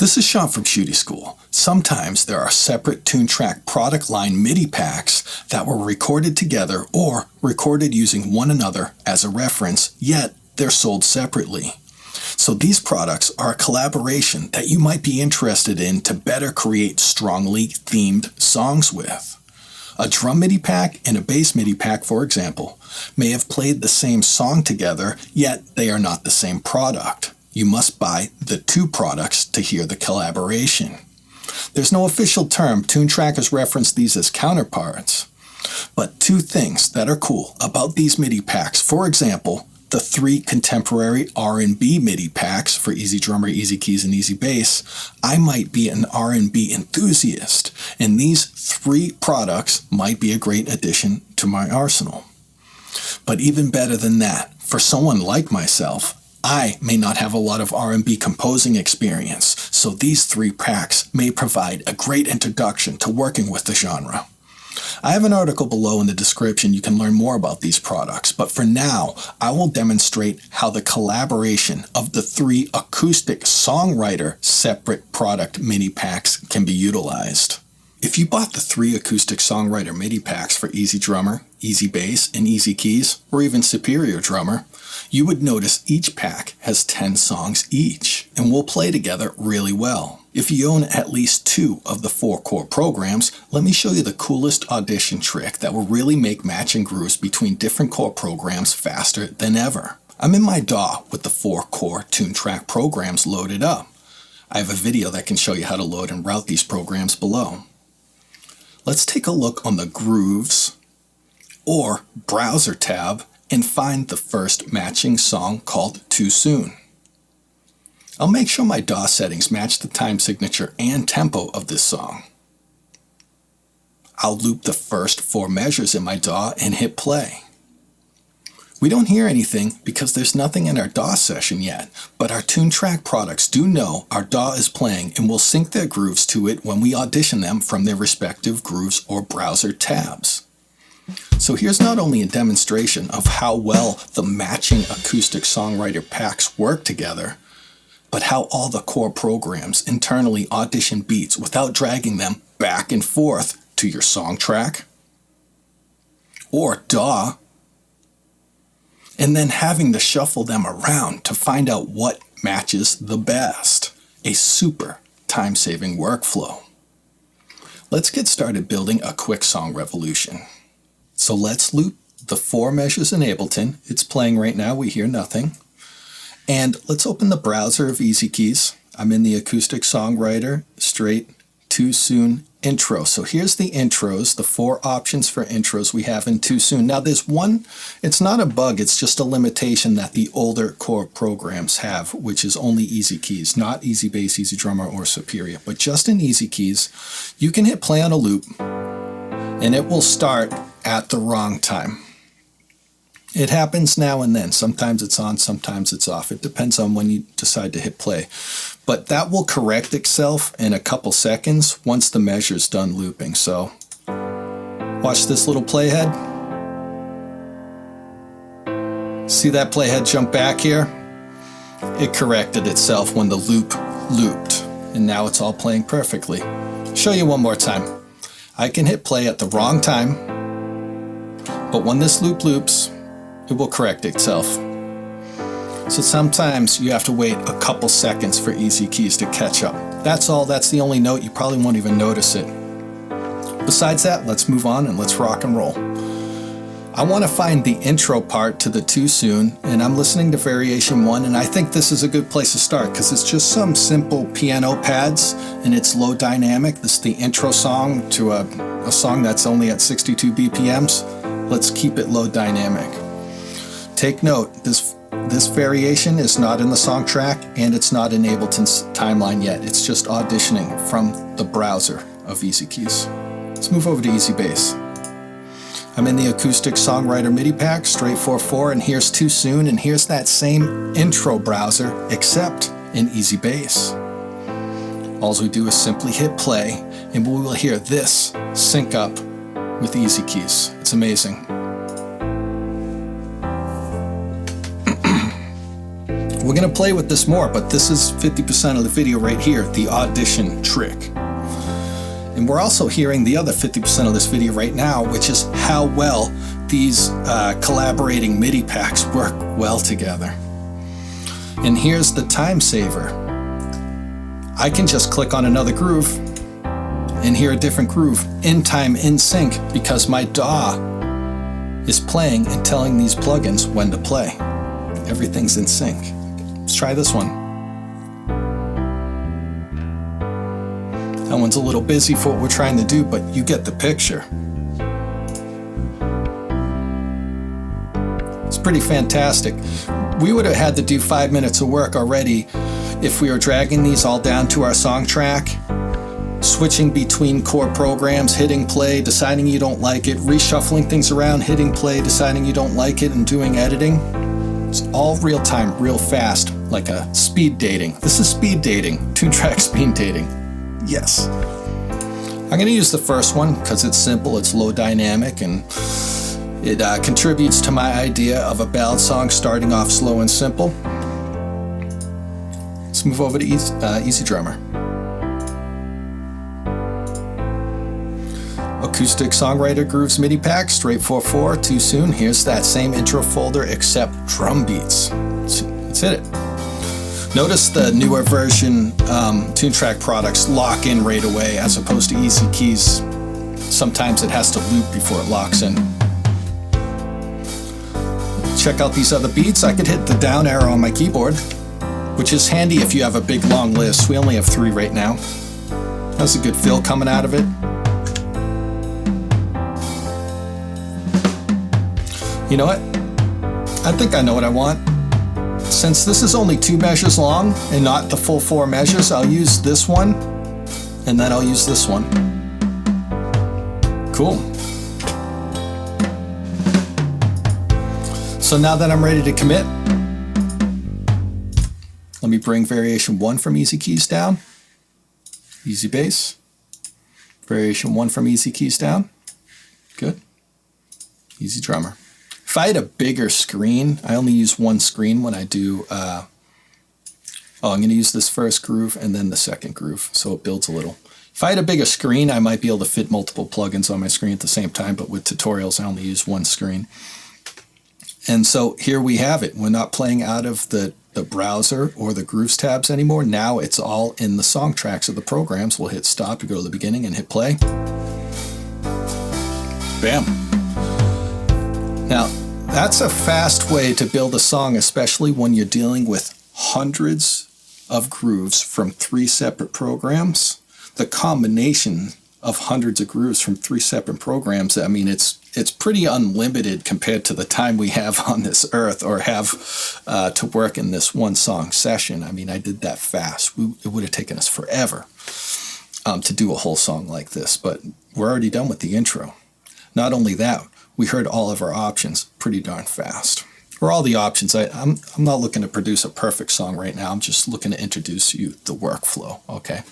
This is Sean from Shootie School. Sometimes there are separate Toontrack product line MIDI packs that were recorded together or recorded using one another as a reference, yet they're sold separately. So these products are a collaboration that you might be interested in to better create strongly themed songs with. A drum MIDI pack and a bass MIDI pack, for example, may have played the same song together, yet they are not the same product. You must buy the two products to hear the collaboration. There's no official term. Toontrack has referenced these as counterparts. But two things that are cool about these MIDI packs, for example, the 3 contemporary R&B MIDI packs for EZdrummer, EZkeys, and EZbass, I might be an R&B enthusiast, and these 3 products might be a great addition to my arsenal. But even better than that, for someone like myself, I may not have a lot of R&B composing experience, so these 3 packs may provide a great introduction to working with the genre. I have an article below in the description. You can learn more about these products, but for now, I will demonstrate how the collaboration of the 3 acoustic songwriter separate product MIDI packs can be utilized. If you bought the 3 acoustic songwriter MIDI packs for EZdrummer, EZbass, and EZkeys, or even Superior Drummer, you would notice each pack has 10 songs each and will play together really well. If you own at least 2 of the 4 core programs, let me show you the coolest audition trick that will really make matching grooves between different core programs faster than ever. I'm in my DAW with the 4 core Toontrack programs loaded up. I have a video that can show you how to load and route these programs below. Let's take a look on the Grooves or Browser tab and find the first matching song called Too Soon. I'll make sure my DAW settings match the time signature and tempo of this song. I'll loop the first 4 measures in my DAW and hit play. We don't hear anything because there's nothing in our DAW session yet, but our Toontrack products do know our DAW is playing and will sync their grooves to it when we audition them from their respective Grooves or Browser tabs. So here's not only a demonstration of how well the matching acoustic songwriter packs work together, but how all the core programs internally audition beats without dragging them back and forth to your song track or DAW, and then having to shuffle them around to find out what matches the best. A super time-saving workflow. Let's get started building a quick song revolution. So let's loop the 4 measures in Ableton. It's playing right now, we hear nothing. And let's open the browser of EZkeys. I'm in the acoustic songwriter, straight, Too Soon intro. So here's the intros, the 4 options for intros we have in Too Soon. Now there's one, it's not a bug, it's just a limitation that the older core programs have, which is only EZkeys, not EZbass, EZdrummer, or Superior. But just in EZkeys, you can hit play on a loop, and it will start at the wrong time. It happens now and then. Sometimes it's on, sometimes it's off. It depends on when you decide to hit play. But that will correct itself in a couple seconds once the measure's done looping. So watch this little playhead. See that playhead jump back here? It corrected itself when the loop looped. And now it's all playing perfectly. Show you one more time. I can hit play at the wrong time, but when this loop loops, it will correct itself. So sometimes you have to wait a couple seconds for EZkeys to catch up. That's all, that's the only note, you probably won't even notice it. Besides that, let's move on and let's rock and roll. I want to find the intro part to the Too Soon, and I'm listening to Variation 1, and I think this is a good place to start because it's just some simple piano pads and it's low dynamic. This is the intro song to a song that's only at 62 BPMs. Let's keep it low dynamic. Take note, this variation is not in the song track and it's not in Ableton's timeline yet. It's just auditioning from the browser of EZkeys. Let's move over to EZbass. I'm in the acoustic songwriter MIDI pack, straight 4/4, and here's Too Soon, and here's that same intro browser, except in EZbass. All we do is simply hit play, and we will hear this sync up with EZkeys. It's amazing. We're we're going to play with this more, but this is 50% of the video right here, the audition trick. And we're also hearing the other 50% of this video right now, which is how well these collaborating MIDI packs work well together. And here's the time saver. I can just click on another groove and hear a different groove in time, in sync, because my DAW is playing and telling these plugins when to play. Everything's in sync. Let's try this one. That one's a little busy for what we're trying to do, but you get the picture. It's pretty fantastic. We would have had to do 5 minutes of work already if we were dragging these all down to our song track, switching between core programs, hitting play, deciding you don't like it, reshuffling things around, hitting play, deciding you don't like it, and doing editing. It's all real time, real fast, like a speed dating. This is speed dating, Toontrack speed dating. Yes. I'm going to use the first one because it's simple, it's low dynamic, and it contributes to my idea of a ballad song starting off slow and simple. Let's move over to EZdrummer. Acoustic Songwriter Grooves MIDI pack, straight 4/4, too soon. Here's that same intro folder except drum beats. Let's hit it. Notice the newer version Toontrack products lock in right away as opposed to EZkeys. Sometimes it has to loop before it locks in. Check out these other beats. I could hit the down arrow on my keyboard, which is handy if you have a big long list. We only have 3 right now. That's a good feel coming out of it. You know what? I think I know what I want. Since this is only 2 measures long and not the full 4 measures, I'll use this one and then I'll use this one. Cool. So now that I'm ready to commit, let me bring variation 1 from EZkeys down. EZbass. Variation 1 from EZkeys down. Good. EZdrummer. If I had a bigger screen, I only use one screen when I do, I'm going to use this first groove and then the second groove, so it builds a little. If I had a bigger screen, I might be able to fit multiple plugins on my screen at the same time, but with tutorials, I only use one screen. And so here we have it. We're not playing out of the browser or the Grooves tabs anymore. Now it's all in the song tracks of the programs. We'll hit stop to go to the beginning and hit play. Bam. Now, that's a fast way to build a song, especially when you're dealing with hundreds of grooves from 3 separate programs. The combination of hundreds of grooves from 3 separate programs, I mean, it's pretty unlimited compared to the time we have on this earth or have to work in this one song session. I mean, I did that fast. It would have taken us forever to do a whole song like this, but we're already done with the intro. Not only that, we heard all of our options pretty darn fast. Or all the options. I'm not looking to produce a perfect song right now. I'm just looking to introduce you the workflow, okay?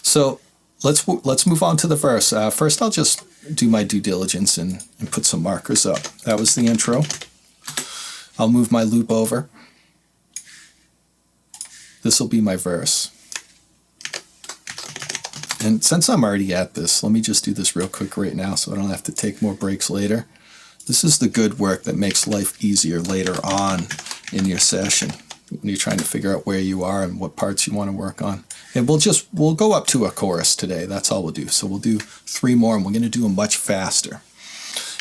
So let's move on to the verse. First, I'll just do my due diligence and put some markers up. That was the intro. I'll move my loop over. This will be my verse. And since I'm already at this, let me just do this real quick right now so I don't have to take more breaks later. This is the good work that makes life easier later on in your session when you're trying to figure out where you are and what parts you want to work on. And we'll go up to a chorus today. That's all we'll do. So we'll do 3 more and we're going to do them much faster.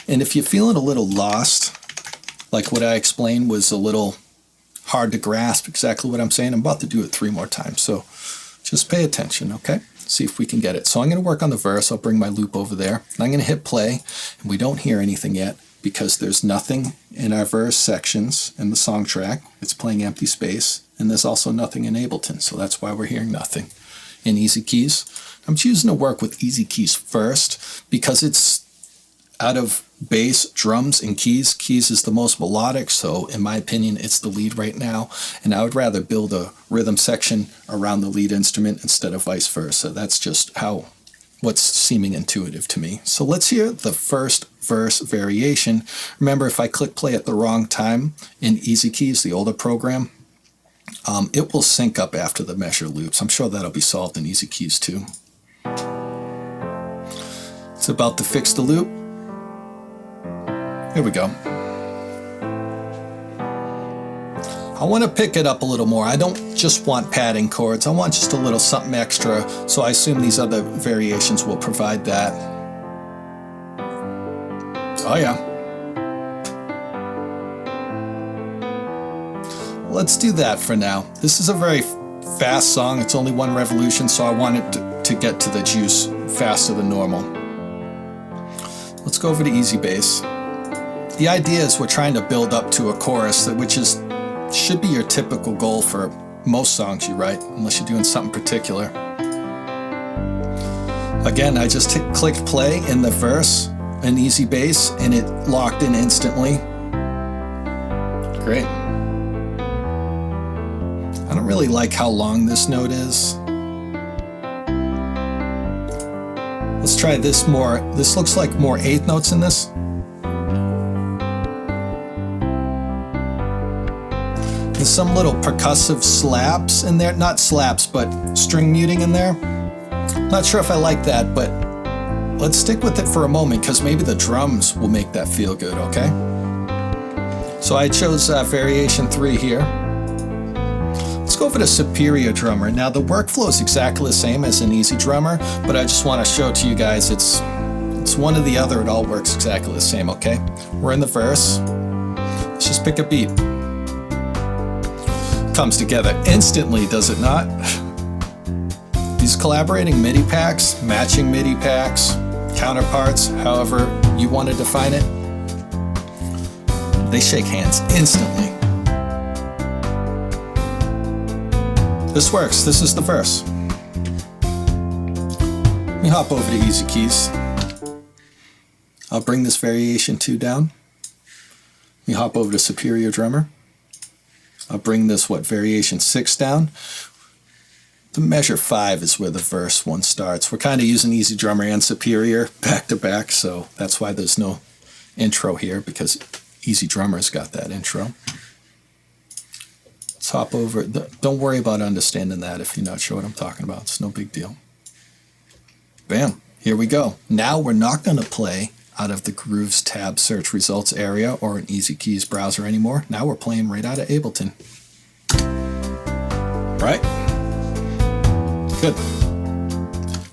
And if you're feeling a little lost, like what I explained was a little hard to grasp exactly what I'm saying, I'm about to do it 3 more times. So just pay attention, okay? See if we can get it. So I'm going to work on the verse. I'll bring my loop over there. And I'm going to hit play. And we don't hear anything yet because there's nothing in our verse sections in the song track. It's playing empty space. And there's also nothing in Ableton. So that's why we're hearing nothing in EZkeys. I'm choosing to work with EZkeys first because it's out of bass, drums, and keys. Keys is the most melodic, so in my opinion, it's the lead right now. And I would rather build a rhythm section around the lead instrument instead of vice versa. That's just what's seeming intuitive to me. So let's hear the first verse variation. Remember, if I click play at the wrong time in EZkeys, the older program, it will sync up after the measure loops. I'm sure that'll be solved in EZkeys too. It's about to fix the loop. Here we go. I want to pick it up a little more. I don't just want padding chords. I want just a little something extra, so I assume these other variations will provide that. Oh yeah. Let's do that for now. This is a very fast song. It's only 1 revolution, so I want it to get to the juice faster than normal. Let's go over to EZbass. The idea is we're trying to build up to a chorus, which should be your typical goal for most songs you write, unless you're doing something particular. Again, I just clicked play in the verse in EZbass, and it locked in instantly. Great. I don't really like how long this note is. Let's try this more. This looks like more 8th notes in this. There's some little percussive slaps in there. Not slaps, but string muting in there. Not sure if I like that, but let's stick with it for a moment because maybe the drums will make that feel good, okay? So I chose variation 3 here. Let's go over to 𝗪𝗔𝗔𝗪𝗓. Now the workflow is exactly the same as an EZdrummer, but I just want to show to you guys it's one or the other. It all works exactly the same, okay? We're in the verse. Let's just pick a beat. Comes together instantly, does it not? These collaborating MIDI packs, matching MIDI packs, counterparts, however you want to define it, they shake hands instantly. This works. This is the verse. Let me hop over to EZkeys. I'll bring this variation 2 down. Let me hop over to 𝗪𝗔𝗔𝗪𝗓. I'll bring this, variation 6 down. The measure 5 is where the verse 1 starts. We're kind of using EZdrummer and 𝗪𝗓 back to back, so that's why there's no intro here, because EZdrummer's got that intro. Let's hop over. Don't worry about understanding that if you're not sure what I'm talking about. It's no big deal. Bam. Here we go. Now we're not going to play out of the Grooves tab search results area or an EZkeys browser anymore. Now we're playing right out of Ableton. Right? Good.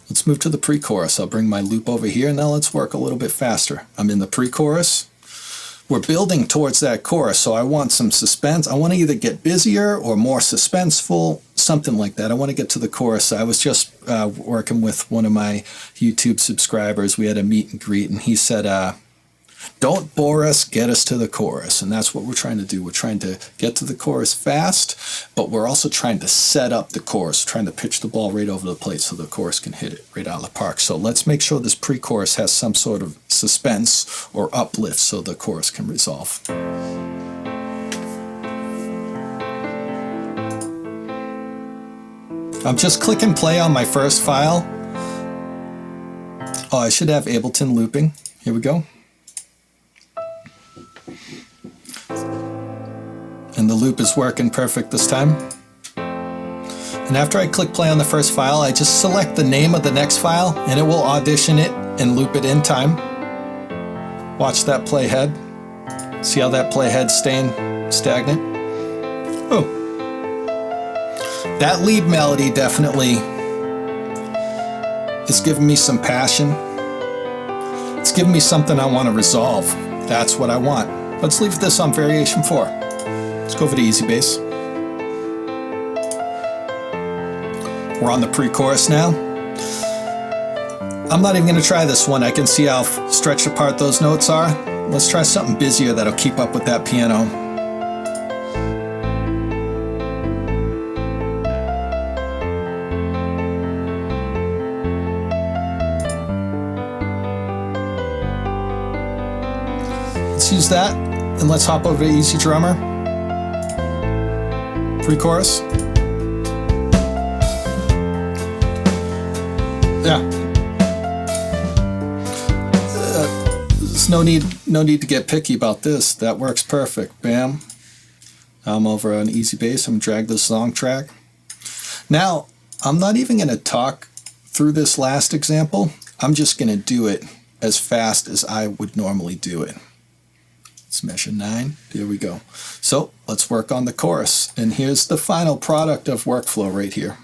Let's move to the pre-chorus. I'll bring my loop over here. Now let's work a little bit faster. I'm in the pre-chorus. We're building towards that chorus, so I want some suspense. I want to either get busier or more suspenseful, something like that. I want to get to the chorus. I was just working with one of my YouTube subscribers. We had a meet and greet, and he said, don't bore us, get us to the chorus. And that's what we're trying to do. We're trying to get to the chorus fast, but we're also trying to set up the chorus, trying to pitch the ball right over the plate so the chorus can hit it right out of the park. So let's make sure this pre-chorus has some sort of suspense or uplift so the chorus can resolve. I'm just clicking play on my first file. Oh, I should have Ableton looping. Here we go. And the loop is working perfect this time. And after I click play on the first file, I just select the name of the next file and it will audition it and loop it in time. Watch that playhead. See how that playhead's staying stagnant? Oh. That lead melody definitely is giving me some passion. It's giving me something I want to resolve. That's what I want. Let's leave this on variation 4. Let's go over to EZbass. We're on the pre-chorus now. I'm not even going to try this one. I can see how stretched apart those notes are. Let's try something busier that'll keep up with that piano. Let's use that, and let's hop over to EZdrummer. Pre-chorus. Yeah. There's no need to get picky about this. That works perfect. Bam. I'm over on EZbass. I'm going to drag this song track. Now, I'm not even going to talk through this last example. I'm just going to do it as fast as I would normally do it. Let's measure 9. There we go. So let's work on the chorus. And here's the final product of workflow right here.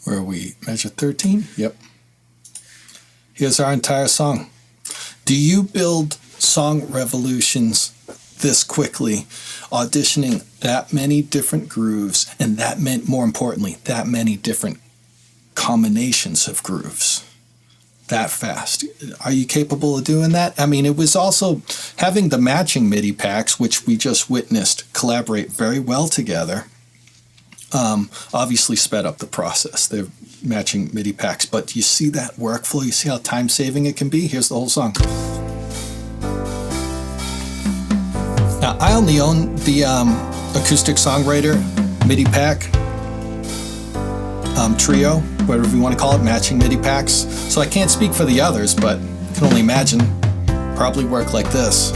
Where we measure 13. Yep. Here's our entire song. Do you build song revolutions this quickly, auditioning that many different grooves and more importantly, that many different combinations of grooves that fast? Are you capable of doing that? I mean, it was also having the matching MIDI packs, which we just witnessed collaborate very well together. Obviously sped up the process. They're matching MIDI packs, but you see that workflow? You see how time-saving it can be? Here's the whole song. Now, I only own the Acoustic Songwriter MIDI pack, trio, whatever you want to call it, matching MIDI packs. So I can't speak for the others, but I can only imagine probably work like this.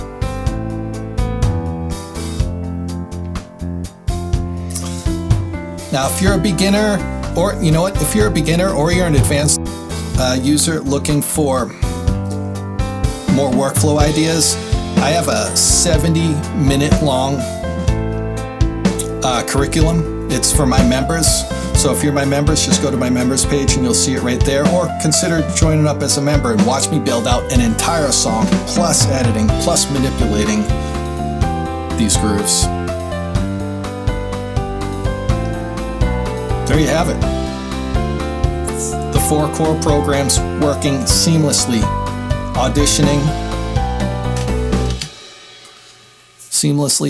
Now, if you're a beginner, or you know what, if you're a beginner or you're an advanced user looking for more workflow ideas, I have a 70-minute long curriculum. It's for my members. So if you're my members, just go to my members page and you'll see it right there. Or consider joining up as a member and watch me build out an entire song, plus editing, plus manipulating these grooves. There you have it. The 4 core programs working seamlessly,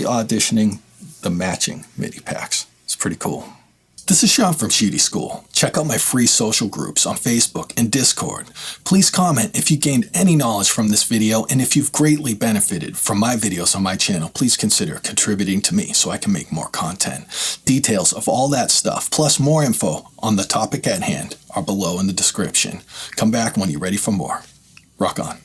auditioning the matching MIDI packs. It's pretty cool. This is Sean from Shootie School. Check out my free social groups on Facebook and Discord. Please comment if you gained any knowledge from this video, and if you've greatly benefited from my videos on my channel, please consider contributing to me so I can make more content. Details of all that stuff, plus more info on the topic at hand, are below in the description. Come back when you're ready for more. Rock on.